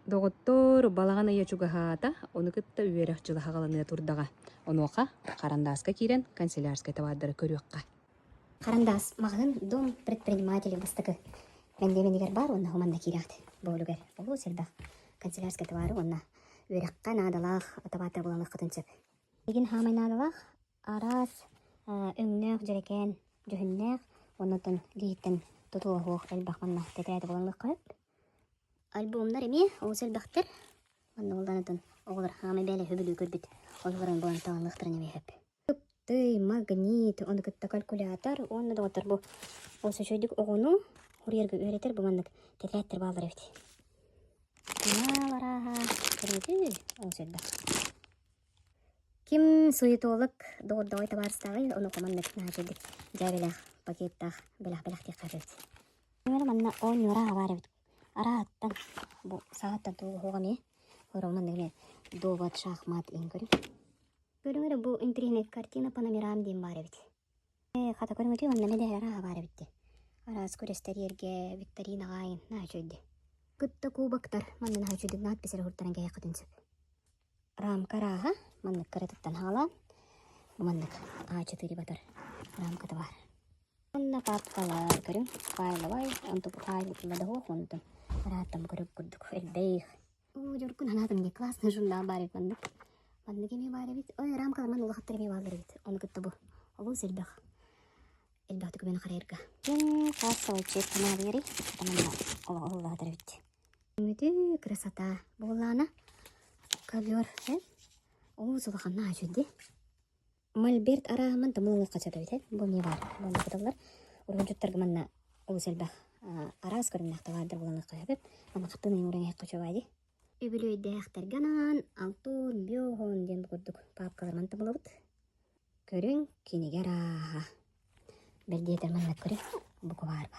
Доғыттор балаған ая чугаһаата, оны кытта үөрэх жылаха галаны турдага. Онуоха карандааска кирен канцелярская товардары көрүөкка. Карандас мағын дом предпринимателей бастакы. Мендемендигер бар, онна хуманда киряхт. Болугер, болу селбах. Канцелярская товары онна үөрекка наадалах табааттар буланлык кытынчып. Егин хамай наадалах арас өңнөк жерекен жөһүннөк оннотон лииттен тутулохуох элбах манна тетеэти буланлык кып. Альбомдар эми оуселбахтер манна болданытын оголор хамай бэле хөбүлүү көрбүт. Олорун болан таанлыктырын эми хөп. Тый магнит, он кытта калькулятор, он доотор бу. Осы чөйдүк огону хурьерге үйрөтер бу мандык тетеэттер баалар эбит. Налараха көрүдү оуселбах. Ким суетолог доордогой табарыстагы ону командык наачылдык жабелах пакеттах белах тек кабет. Мера манна он юра барыбыт. Араттан бу сааттан тугугами хоромандыгы довод шахмат ингөр. Көрүңөр бу интернет картина панорамам дейм барыбыт. Хата көрүңөр манна меде ара барыбыт. Арас көрөстерерге викторина гайын наачылды. Кытта кубактар манна наачылдык надписер хуртаран гая кытынчып. Рамкараха мандык каратыттан хала мандык А4 батар рамката бар. Онна папкалар көрүң файловай онтук файл ладого онтун раттам көрүп курдук элбейх. О жоркун анатым не классно жунда барып мандык. Мандык эми барып ой рамкалар ман улахаттар эми балдыр бит. Оны кытта бу. Олу селбах. Элбахты көбөн карайырга. Мен кассовый чек на бери. Тамана олахаттар бит. Үтү красота. Булана ковер, о, зулаханна ажуди. Мольберт арааман тамылыңыз қачады бит, бұл не бар? Бұл не кыталар? Ургунчуттарга манна ол селбах арас көрүннакта бардыр булаңыз кайбып, мана кыттыны ураңа качабайды. Үбүлөй дәхтәрганан алтын биохон дем курдук. Папкалар ман тамылыбыт. Көрүң кинигер аха. Бердетер манна көрүң, буку бар.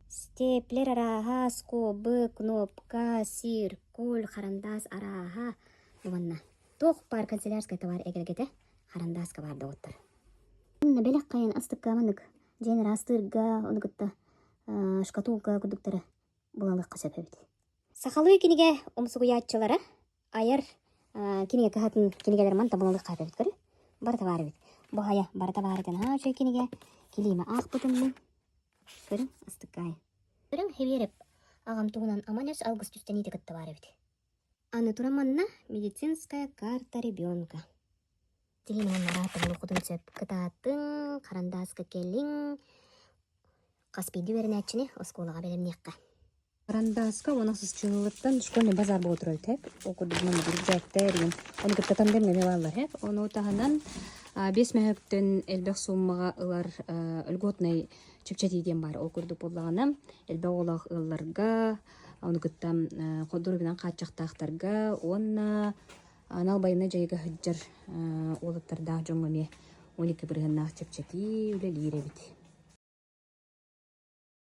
Степлер араха, скобы, кнопка, циркуль, карандас араха. Буманна. Тоқ бар канцелярская товар эгергете карандаска бар доғыттар. Манна белек қайын астыққа мандык. Женер астырға, оны күтті шкатулка күдіктері бұлалық қасап өбіді. Сақалуы кенеге омсуғы ятчылары айыр кенеге кахатын кенегелер манта бұлалық қап өбіді көрі. Барта бар өбіді. Бұғая барта барытын ачы кенеге келеймі ақ бұтынның. Көрің астыққа. Көрің хеверіп ағам туғынан аманес август үстенейді күтті бар өбіді. Анна тураманна медицинская карта ребенка. Телеман нарата болу кудунчеп кытаатын карандаска келин каспиди беренечини осколага белемнекка. Карандаска онаксыз чыгылыттан школьный базар болуп турат хеп. Окудуман биржектер, оны кытта тандем неме баллар хеп. Оны утаганан 5 мәһөктөн элбек суммага ылар льготный чөпчәтиден бар. Ол курдук боллагана элбек олак ылларга оны кыттам ходдору бинан качактактарга онна аналбайына жайга хыджар олаттарда жоңгоме 12 биргеннак чепчети үлелире бит.